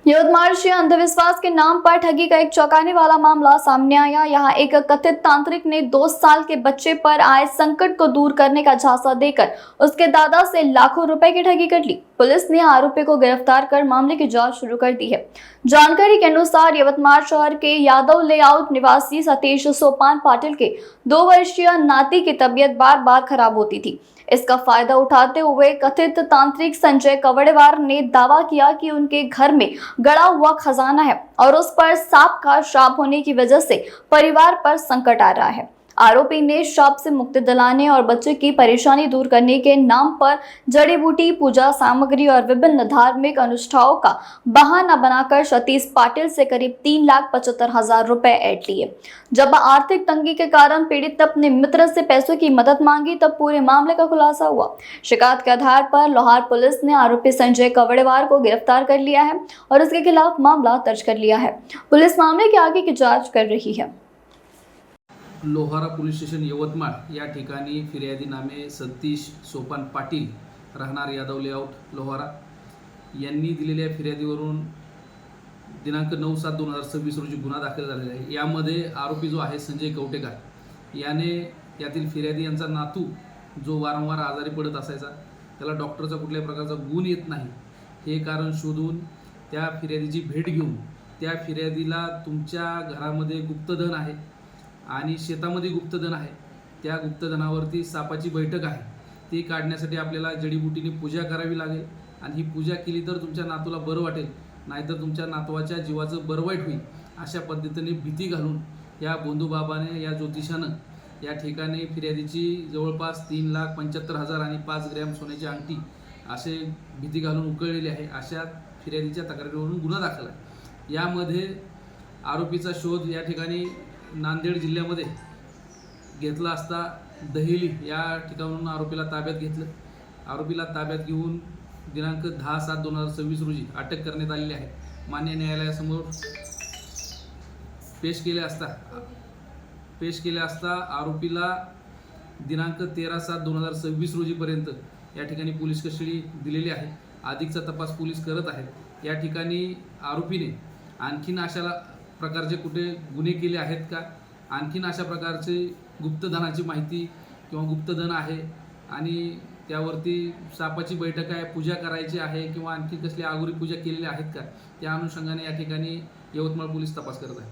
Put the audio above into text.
यवतमाळ से अंधविश्वास के नाम पर ठगी का एक चौंकाने वाला मामला सामने आया। यहाँ एक कथित तांत्रिक ने 2 साल के बच्चे पर आए संकट को दूर करने का झांसा देकर उसके दादा से लाखों रुपए की ठगी कर ली। पुलिस ने आरोपी को गिरफ्तार कर मामले की जांच शुरू कर दी है। जानकारी के अनुसार यवतमाळ शहर के यादव लेआउट निवासी सतीश सोपान पाटिल के 2 वर्षीय नाती की तबीयत बार बार खराब होती थी। इसका फायदा उठाते हुए कथित तांत्रिक संजय कवड़ेवार ने दावा किया कि उनके घर में गड़ा हुआ खजाना है और उस पर सांप का श्राप होने की वजह से परिवार पर संकट आ रहा है। आरोपी ने श्राप से मुक्ति दिलाने और बच्चे की परेशानी दूर करने के नाम पर जड़ी बूटी, पूजा सामग्री और विभिन्न धार्मिक अनुष्ठानों का बहाना बनाकर सतीश पाटिल से करीब 3,75,000 रुपए ऐंठ लिए। जब आर्थिक तंगी के कारण पीड़ित ने अपने मित्र से पैसों की मदद मांगी तब पूरे मामले का खुलासा हुआ। शिकायत के आधार पर लोहार पुलिस ने आरोपी संजय कवड़ेवार को गिरफ्तार कर लिया है और उसके खिलाफ मामला दर्ज कर लिया है। पुलिस मामले के आगे की जांच कर रही है। लोहारा पोलीस स्टेशन यवतमाळ या ठिकाणी फिर्यादी नामे सतीश सोपान पाटील राहणार यादव लेआउट लोहारा यांनी दिलेल्या फिर्यादीवरून दिनांक 9/7/2026 रोजी गुन्हा दाखल झालेला आहे। यामध्ये आरोपी जो आहे संजय कवटेकर याने यातील फिर्यादी यांचा नातू जो वारंवार आजारी पडत असायचा, त्याला डॉक्टरचा कुठल्याही प्रकारचा गुण येत नाही, हे कारण शोधून त्या फिर्यादीची भेट घेऊन त्या फिर्यादीला तुमच्या घरामध्ये गुप्तधन आहे आणि शेतामध्ये गुप्तधन आहे, त्या गुप्तधनावरती सापाची बैठक आहे, ती काढण्यासाठी आपल्याला जडीबुटीने पूजा करावी लागेल आणि ही पूजा केली तर तुमच्या नातूला बरं वाटेल, नाहीतर तुमच्या नातवाच्या जीवाचं बरं वाईट होईल, अशा पद्धतीने भीती घालून या बोंधूबाबाने या ज्योतिषानं या ठिकाणी फिर्यादीची जवळपास 3,75,000 आणि 5 ग्रॅम सोन्याची अंगठी असे भीती घालून उकळलेली आहे। अशा फिर्यादीच्या तक्रारीवरून गुन्हा दाखल आहे। यामध्ये आरोपीचा शोध या ठिकाणी नांदेड जिल्ह्यामध्ये घेतला असता दहेली या ठिकाणाहून आरोपीला ताब्यात घेतलं। आरोपीला ताब्यात घेऊन दिनांक 10/7/2026 रोजी अटक करण्यात आलेली आहे। मान्य न्यायालयासमोर पेश केले असता आरोपीला दिनांक 13/7/2026 रोजीपर्यंत या ठिकाणी पोलीस कस्टडी दिलेली आहे। अधिकचा तपास पोलीस करत आहेत। या ठिकाणी आरोपीने आणखीन अशा प्रकारचे कुठे गुन्हे केले आहेत का, आणखीन अशा प्रकारचे गुप्तधनाची माहिती किंवा गुप्तधन आहे आणि त्यावरती सापाची बैठक आहे, पूजा करायची आहे किंवा आणखी कसली आगोरी पूजा केलेली आहेत का, त्या अनुषंगाने या ठिकाणी यवतमाळ पोलीस तपास करत आहेत।